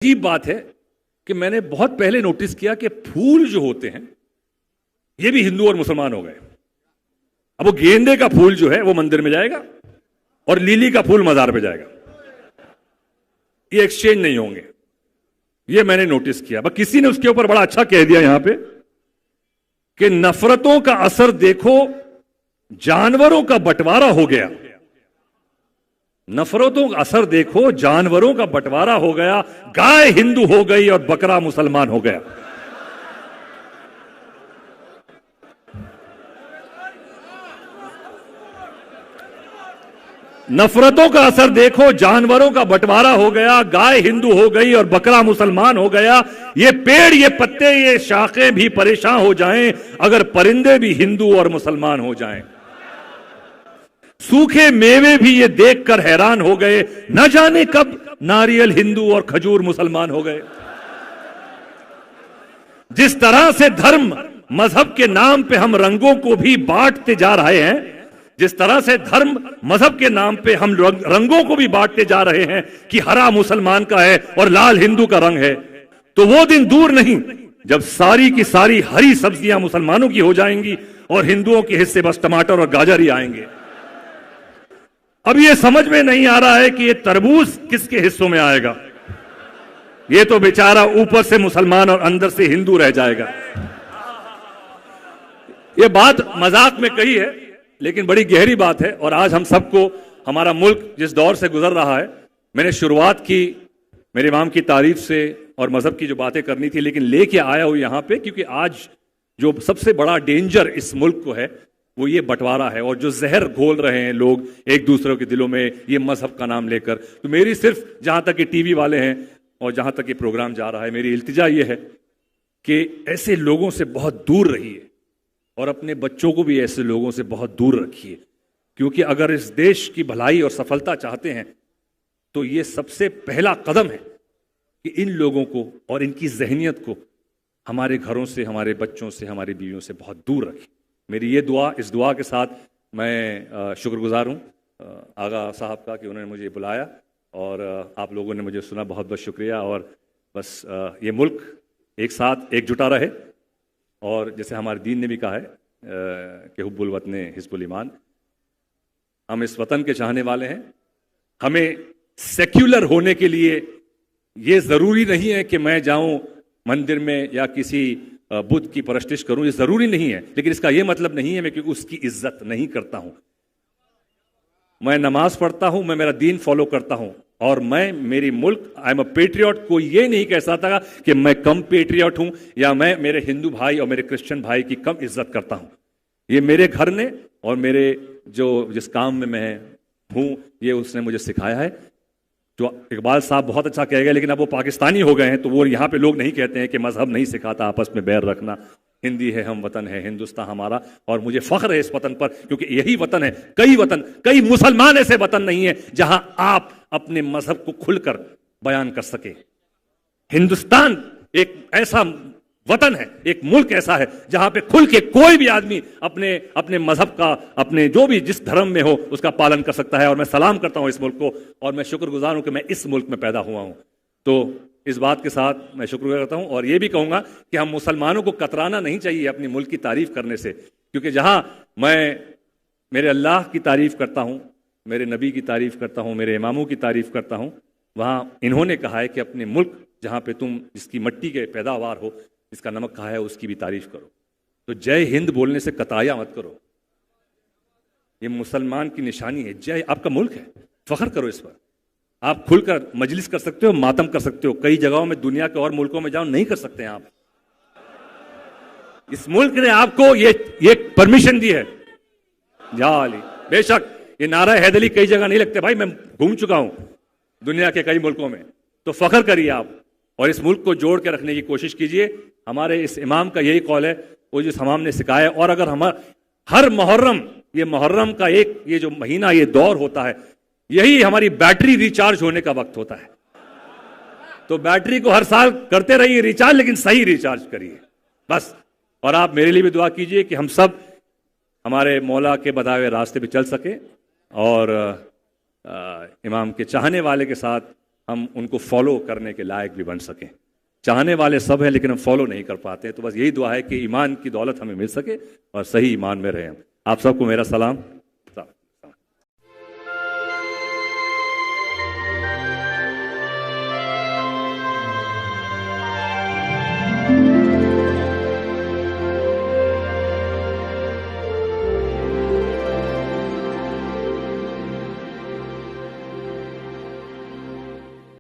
अजीब बात है कि मैंने बहुत पहले नोटिस किया कि फूल जो होते हैं ये भी हिंदू और मुसलमान हो गए। अब वो गेंदे का फूल जो है वो मंदिर में जाएगा और लिली का फूल मजार पे जाएगा। ये एक्सचेंज नहीं होंगे, ये मैंने नोटिस किया। बस किसी ने उसके ऊपर बड़ा अच्छा कह दिया यहां पे कि नफरतों का असर देखो, जानवरों का बंटवारा हो गया। नफरतों का असर देखो, जानवरों का बंटवारा हो गया। गाय हिंदू हो गई और बकरा मुसलमान हो गया। नफरतों का असर देखो, जानवरों का बंटवारा हो गया। गाय हिंदू हो गई और बकरा मुसलमान हो गया। ये पेड़, ये पत्ते, ये शाखें भी परेशान हो जाएं अगर परिंदे भी हिंदू और मुसलमान हो जाएं। सूखे मेवे भी ये देखकर हैरान हो गए, न जाने कब नारियल हिंदू और खजूर मुसलमान हो गए। जिस तरह से धर्म मजहब के नाम पे हम रंगों को भी बांटते जा रहे हैं, जिस तरह से धर्म मजहब के नाम पे हम रंगों को भी बांटते जा रहे हैं कि हरा मुसलमान का है और लाल हिंदू का रंग है, तो वो दिन दूर नहीं जब सारी की सारी हरी सब्जियां मुसलमानों की हो जाएंगी और हिंदुओं के हिस्से बस टमाटर और गाजर ही आएंगे। अब ये समझ में नहीं आ रहा है कि ये तरबूज किसके हिस्सों में आएगा। ये तो बेचारा ऊपर से मुसलमान और अंदर से हिंदू रह जाएगा। ये बात मजाक में कही है लेकिन बड़ी गहरी बात है। और आज हम सबको, हमारा मुल्क जिस दौर से गुजर रहा है, मैंने शुरुआत की मेरे इमाम की तारीफ से और मजहब की जो बातें करनी थी, लेकिन लेके आया हूं यहां पे क्योंकि आज जो सबसे बड़ा डेंजर इस मुल्क को है वो ये बंटवारा है और जो जहर घोल रहे हैं लोग एक दूसरे के दिलों में ये मजहब का नाम लेकर। तो मेरी सिर्फ, जहां तक ये टीवी वाले हैं और जहां तक ये प्रोग्राम जा रहा है, मेरी इल्तिजा ये है कि ऐसे लोगों से बहुत दूर रहिए और अपने बच्चों को भी ऐसे लोगों से बहुत दूर रखिए। क्योंकि अगर इस देश की भलाई और सफलता चाहते हैं तो ये सबसे पहला कदम है कि इन लोगों को और इनकी जहनियत को हमारे घरों से, हमारे बच्चों से, हमारी बीवियों से बहुत दूर रखें। मेरी ये दुआ, इस दुआ के साथ मैं शुक्रगुजार हूँ आगा साहब का कि उन्होंने मुझे बुलाया और आप लोगों ने मुझे सुना। बहुत बहुत शुक्रिया। और बस ये मुल्क एक साथ एकजुटा रहे और जैसे हमारे दीन ने भी कहा है कि हुब्बुल वतने हिस्बुल ईमान, हम इस वतन के चाहने वाले हैं। हमें सेक्युलर होने के लिए ये ज़रूरी नहीं है कि मैं जाऊं मंदिर में या किसी बुद्ध की परस्तिश करूं, ये ज़रूरी नहीं है। लेकिन इसका ये मतलब नहीं है मैं कि उसकी इज्जत नहीं करता हूं। मैं नमाज पढ़ता हूं, मैं मेरा दीन फॉलो करता हूं और मैं मेरी मुल्क, आई एम अ पेट्रियट। कोई ये नहीं कह सकता कि मैं कम पेट्रियट हूं या मैं मेरे हिंदू भाई और मेरे क्रिश्चियन भाई की कम इज्जत करता हूं। ये मेरे घर ने और मेरे जो जिस काम में मैं हूं, ये उसने मुझे सिखाया है। जो इकबाल साहब बहुत अच्छा कह गए, लेकिन अब वो पाकिस्तानी हो गए हैं तो वो यहाँ पे लोग नहीं कहते हैं कि मजहब नहीं सिखाता आपस में बैर रखना। हिंदी है, हम वतन है, हिंदुस्तान हमारा, और मुझे फख्र है इस वतन पर क्योंकि यही वतन है। कई मुसलमान ऐसे वतन नहीं है जहां आप अपने मजहब को खुलकर बयान कर सके। हिंदुस्तान एक ऐसा वतन है, एक मुल्क ऐसा है जहां पे खुल के कोई भी आदमी अपने मजहब का, अपने जो भी जिस धर्म में हो उसका पालन कर सकता है। और मैं सलाम करता हूं इस मुल्क को और मैं शुक्रगुजार हूं कि मैं इस मुल्क में पैदा हुआ हूं। तो इस बात के साथ मैं शुक्रगुजार करता हूं और यह भी कहूंगा कि हम मुसलमानों को कतराना नहीं चाहिए अपने मुल्क की तारीफ करने से। क्योंकि जहां मैं मेरे अल्लाह की तारीफ करता हूं, मेरे नबी की तारीफ करता हूं, मेरे इमामों की तारीफ करता हूं, वहां इन्होंने कहा है कि अपने मुल्क जहां पे तुम जिसकी मिट्टी के पैदावार हो, जिसका नमक कहा है, उसकी भी तारीफ करो। तो जय हिंद बोलने से कताया मत करो, ये मुसलमान की निशानी है। जय, आपका मुल्क है, फख्र करो इस पर। आप खुलकर मजलिस कर सकते हो, मातम कर सकते हो। कई जगहों में, दुनिया के और मुल्कों में जाओ, नहीं कर सकते हैं आप। इस मुल्क ने आपको ये परमिशन दी है। जाली, बेशक ये नारा हैदरी कई जगह नहीं लगते भाई, मैं घूम चुका हूं दुनिया के कई मुल्कों में। तो फख्र करिए आप और इस मुल्क को जोड़ के रखने की कोशिश कीजिए। हमारे इस इमाम का यही कौल है, वो जो इमाम ने सिखाया। और अगर हम हर मुहर्रम, ये मुहर्रम का एक ये जो महीना, ये दौर होता है, यही हमारी बैटरी रिचार्ज होने का वक्त होता है। तो बैटरी को हर साल करते रहिए रिचार्ज, लेकिन सही रिचार्ज करिए बस। और आप मेरे लिए भी दुआ कीजिए कि हम सब हमारे मौला के बताए हुए रास्ते पे चल सके और इमाम के चाहने वाले के साथ हम उनको फॉलो करने के लायक भी बन सकें। चाहने वाले सब हैं लेकिन हम फॉलो नहीं कर पाते। तो बस यही दुआ है कि ईमान की दौलत हमें मिल सके और सही ईमान में रहें। आप सबको मेरा सलाम।